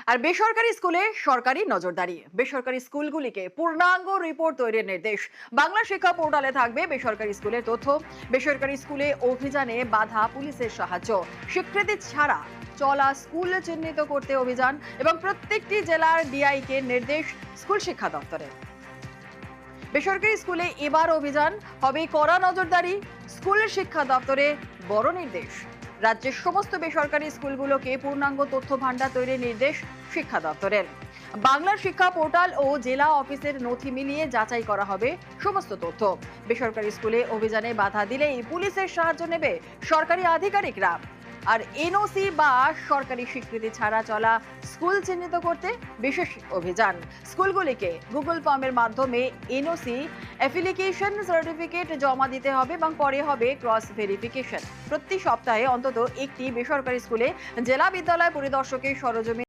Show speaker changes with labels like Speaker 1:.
Speaker 1: আর বেসরকারি স্কুলে সরকারি নজরদারি, বেসরকারি স্কুলগুলিকে পূর্ণাঙ্গ রিপোর্ট তৈরির নির্দেশ। বাংলা শিক্ষা পোর্টালে থাকবে বেসরকারি স্কুলের তথ্য। বেসরকারি স্কুলে অভিযানে বাধা পুলিশের সাহায্য, স্বীকৃতি ছাড়া চলা স্কুল চিহ্নিত করতে অভিযান এবং প্রত্যেকটি জেলার ডিআইকে নির্দেশ স্কুল শিক্ষা দপ্তরের। বেসরকারি স্কুলে এবার অভিযান হবে কড়া নজরদারি, স্কুল শিক্ষা দপ্তরে বড় নির্দেশ। রাজ্যের সমস্ত বেসরকারি স্কুলগুলোকে পূর্ণাঙ্গ তথ্য ভান্ডার তৈরির নির্দেশ শিক্ষা দপ্তরের। বাংলার শিক্ষা পোর্টাল ও জেলা অফিসের নথি মিলিয়ে যাচাই করা হবে সমস্ত তথ্য। বেসরকারি স্কুলে অভিযানে বাধা দিলেই পুলিশের সাহায্য নেবে সরকারি আধিকারিকরা। আর এনওসি বা সরকারি স্বীকৃতি ছাড়া চলা স্কুল চিহ্নিত করতে বিশেষ অভিযান। স্কুলগুলিকে গুগল ফর্মের মাধ্যমে এনওসি অ্যাপ্লিকেশন সার্টিফিকেট জমা দিতে হবে এবং পরে হবে ক্রস ভেরিফিকেশন। প্রতি সপ্তাহে অন্তত একটি বেসরকারি স্কুলে জেলা বিদ্যালয় পরিদর্শকের সরজমিন